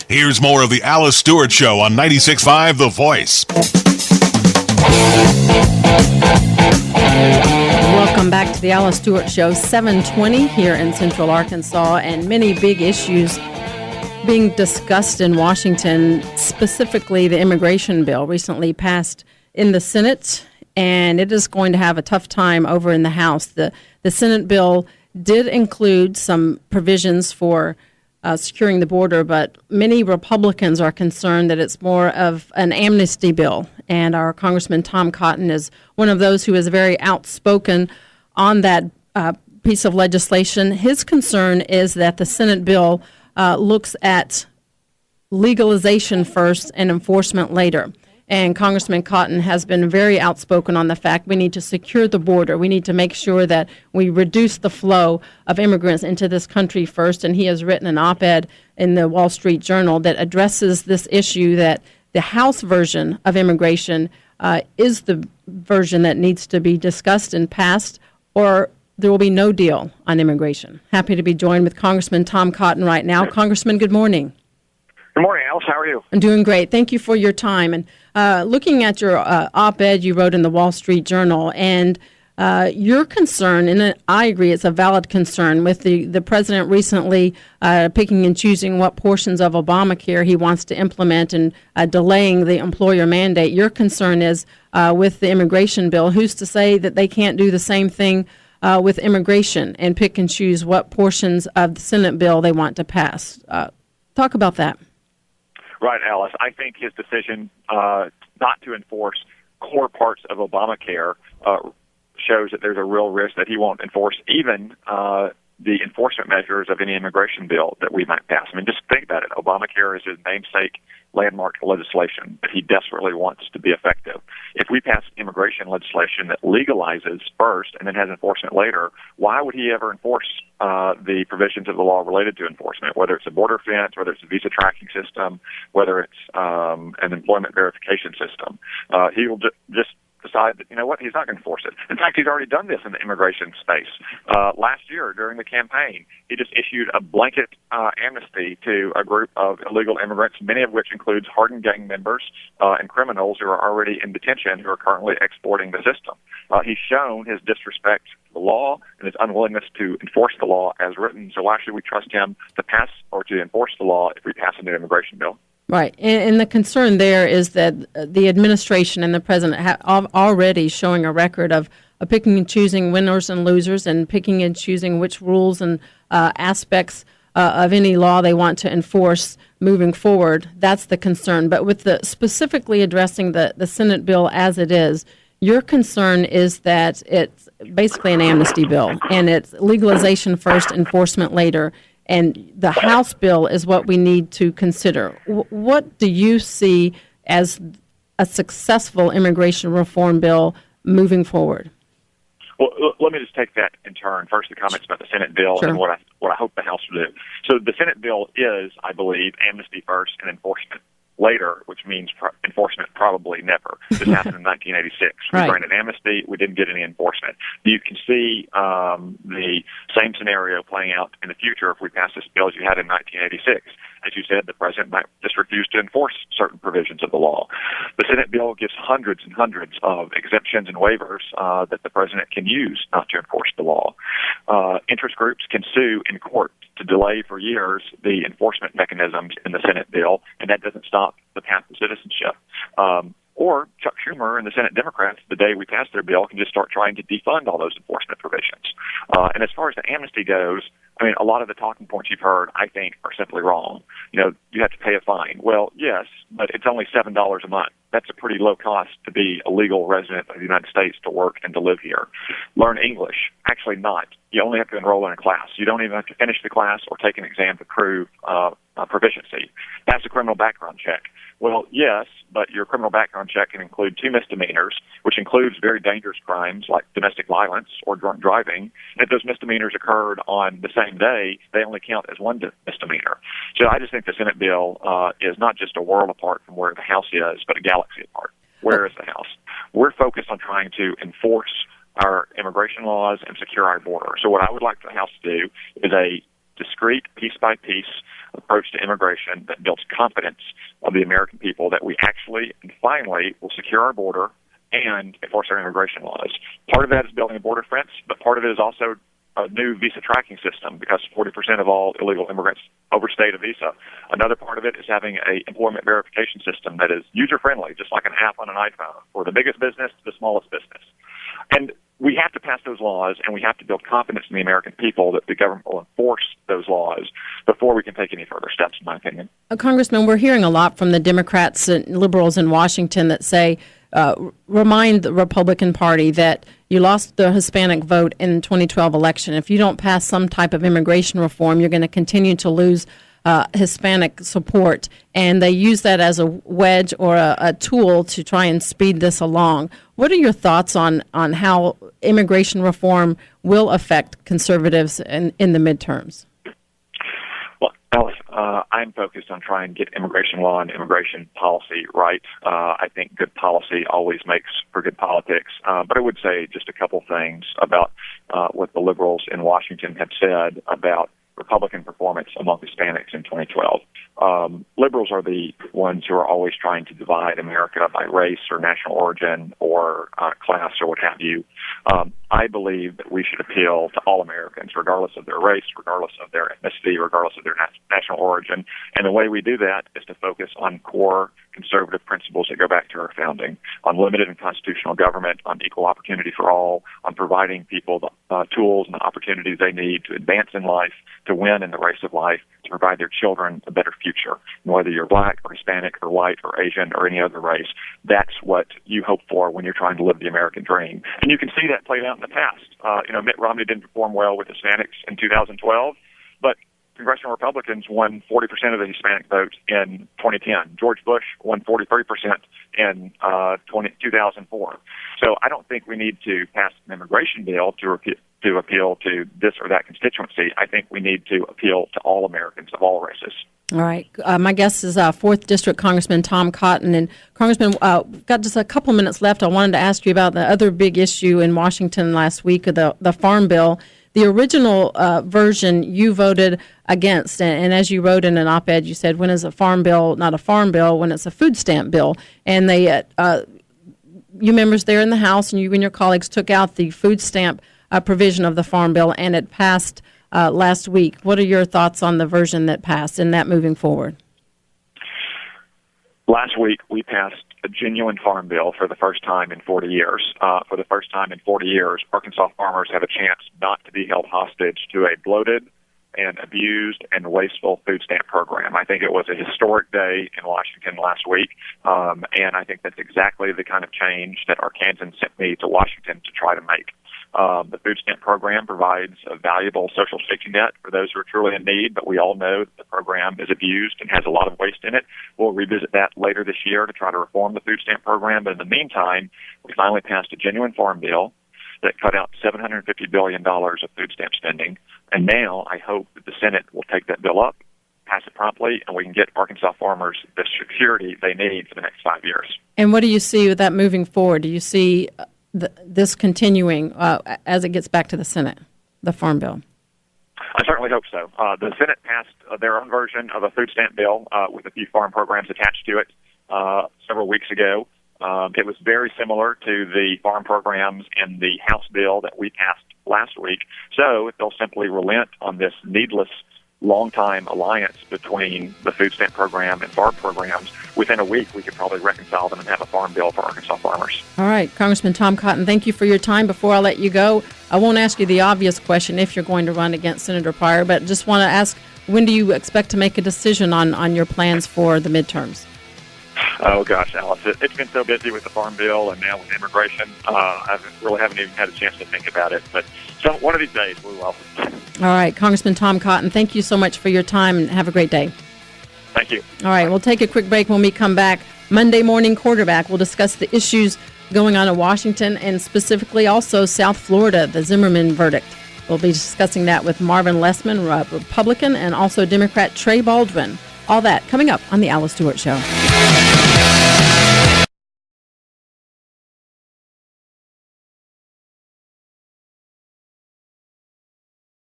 Here's more of the Alice Stewart Show on 96.5 The Voice. Welcome back to the Alice Stewart Show, 7:20 here in Central Arkansas, and many big issues being discussed in Washington, specifically the immigration bill recently passed in the Senate, and it is going to have a tough time over in the House. The Senate bill did include some provisions for securing the border, but many Republicans are concerned that it's more of an amnesty bill. And our Congressman Tom Cotton is one of those who is very outspoken on that piece of legislation. His concern is that the Senate bill looks at legalization first and enforcement later. And Congressman Cotton has been very outspoken on the fact we need to secure the border. We need to make sure that we reduce the flow of immigrants into this country first. And he has written an op-ed in the Wall Street Journal that addresses this issue, that the House version of immigration is the version that needs to be discussed and passed, or there will be no deal on immigration. Happy to be joined with Congressman Tom Cotton right now. Congressman, good morning. Good morning, Alice. How are you? I'm doing great. Thank you for your time. And looking at your op-ed you wrote in the Wall Street Journal, and your concern, and I agree it's a valid concern, with the president recently picking and choosing what portions of Obamacare he wants to implement and delaying the employer mandate. Your concern is with the immigration bill. Who's to say that they can't do the same thing with immigration and pick and choose what portions of the Senate bill they want to pass? Talk about that. Right, Alice. I think his decision not to enforce core parts of Obamacare shows that there's a real risk that he won't enforce even the enforcement measures of any immigration bill that we might pass. I mean, just think about it. Obamacare is his namesake landmark legislation that he desperately wants to be effective. If we pass immigration legislation that legalizes first and then has enforcement later, why would he ever enforce the provisions of the law related to enforcement, whether it's a border fence, whether it's a visa tracking system, whether it's an employment verification system? He will just decide that, you know what, he's not going to enforce it. In fact, he's already done this in the immigration space. Last year, during the campaign, he just issued a blanket amnesty to a group of illegal immigrants, many of which includes hardened gang members and criminals who are already in detention who are currently exporting the system. He's shown his disrespect to the law and his unwillingness to enforce the law as written, so why should we trust him to pass or to enforce the law if we pass a new immigration bill? Right. And the concern there is that the administration and the president have already showing a record of picking and choosing winners and losers and picking and choosing which rules and aspects of any law they want to enforce moving forward. That's the concern. But with the specifically addressing the Senate bill as it is, your concern is that it's basically an amnesty bill and it's legalization first, enforcement later. And the House bill is what we need to consider. What do you see as a successful immigration reform bill moving forward? Well, let me just take that in turn. First, the comments about the Senate bill and what I hope the House will do. So the Senate bill is, I believe, amnesty first and enforcement later, which means enforcement probably never. This happened in 1986. We granted amnesty. We didn't get any enforcement. You can see the same scenario playing out in the future if we pass this bill as you had in 1986. As you said, the president might just refuse to enforce certain provisions of the law. The Senate bill gives hundreds and hundreds of exemptions and waivers that the president can use not to enforce the law. Interest groups can sue in court to delay for years the enforcement mechanisms in the Senate bill, and that doesn't stop the path to citizenship. Or Chuck Schumer and the Senate Democrats, the day we pass their bill, can just start trying to defund all those enforcement provisions. And as far as the amnesty goes, I mean, a lot of the talking points you've heard, I think, are simply wrong. You know, you have to pay a fine. Well, yes, but it's only $7 a month. That's a pretty low cost to be a legal resident of the United States, to work and to live here. Learn English. Actually not. You only have to enroll in a class. You don't even have to finish the class or take an exam to prove proficiency. Pass a criminal background check. Well, yes, but your criminal background check can include 2 misdemeanors, which includes very dangerous crimes like domestic violence or drunk driving. And if those misdemeanors occurred on the same day, they only count as 1 misdemeanor. So I just think the Senate bill is not just a world apart from where the House is, but a galaxy apart. Where is the House? We're focused on trying to enforce our immigration laws and secure our border. So what I would like the House to do is a discrete, piece-by-piece approach to immigration that builds confidence of the American people that we actually and finally will secure our border and enforce our immigration laws. Part of that is building a border fence, but part of it is also a new visa tracking system because 40% of all illegal immigrants overstayed a visa. Another part of it is having an employment verification system that is user-friendly, just like an app on an iPhone, for the biggest business to the smallest business. And we have to pass those laws, and we have to build confidence in the American people that the government will enforce those laws before we can take any further steps, in my opinion. Congressman, we're hearing a lot from the Democrats and liberals in Washington that say, remind the Republican Party that you lost the Hispanic vote in the 2012 election. If you don't pass some type of immigration reform, you're going to continue to lose Hispanic support. And they use that as a wedge or a tool to try and speed this along. What are your thoughts on how immigration reform will affect conservatives in the midterms? Well, Alice, I'm focused on trying to get immigration law and immigration policy right. I think good policy always makes for good politics. But I would say just a couple things about what the liberals in Washington have said about Republican performance among Hispanics in 2012. Liberals are the ones who are always trying to divide America by race or national origin or class or what have you. I believe that we should appeal to all Americans, regardless of their race, regardless of their ethnicity, regardless of their national origin. And the way we do that is to focus on core conservative principles that go back to our founding, on limited and constitutional government, on equal opportunity for all, on providing people the tools and the opportunities they need to advance in life, to win in the race of life, to provide their children a better future. And whether you're black or Hispanic or white or Asian or any other race, that's what you hope for when you're trying to live the American dream. And you can see that played out in the past. Mitt Romney didn't perform well with Hispanics in 2012, but congressional Republicans won 40% of the Hispanic vote in 2010. George Bush won 43% in 2004. So I don't think we need to pass an immigration bill to appeal to this or that constituency. I think we need to appeal to all Americans of all races. All right. My guest is 4th District Congressman Tom Cotton. And Congressman, got just a couple minutes left. I wanted to ask you about the other big issue in Washington last week, the Farm Bill. The original version you voted against, and as you wrote in an op-ed, you said, when is a farm bill not a farm bill, when it's a food stamp bill? And they, you members there in the House and you and your colleagues took out the food stamp provision of the Farm Bill, and it passed last week. What are your thoughts on the version that passed and that moving forward? Last week, we passed a genuine farm bill for the first time in 40 years. For the first time in 40 years, Arkansas farmers have a chance not to be held hostage to a bloated and abused and wasteful food stamp program. I think it was a historic day in Washington last week, and I think that's exactly the kind of change that Arkansans sent me to Washington to try to make. The food stamp program provides a valuable social safety net for those who are truly in need, but we all know that the program is abused and has a lot of waste in it. We'll revisit that later this year to try to reform the food stamp program, but in the meantime, we finally passed a genuine farm bill that cut out $750 billion of food stamp spending, and now I hope that the Senate will take that bill up, pass it promptly, and we can get Arkansas farmers the security they need for the next 5 years. And what do you see with that moving forward? Do you see this continuing as it gets back to the Senate, the Farm Bill? I certainly hope so. The Senate passed their own version of a food stamp bill with a few farm programs attached to it several weeks ago. It was very similar to the farm programs in the House bill that we passed last week. So if they'll simply relent on this needless long-time alliance between the food stamp program and farm programs, within a week we could probably reconcile them and have a farm bill for Arkansas farmers. All right, Congressman Tom Cotton, thank you for your time. Before I let you go, I won't ask you the obvious question if you're going to run against Senator Pryor, but just want to ask, when do you expect to make a decision on your plans for the midterms? Oh, gosh, Alice, it's been so busy with the Farm Bill and now with immigration. I really haven't even had a chance to think about it. But one of these days, we will. All right, Congressman Tom Cotton, thank you so much for your time, and have a great day. Thank you. All right, we'll take a quick break. When we come back, Monday Morning Quarterback, we'll discuss the issues going on in Washington and specifically also South Florida, the Zimmerman verdict. We'll be discussing that with Marvin Lessman, Republican, and also Democrat Trey Baldwin. All that coming up on The Alice Stewart Show.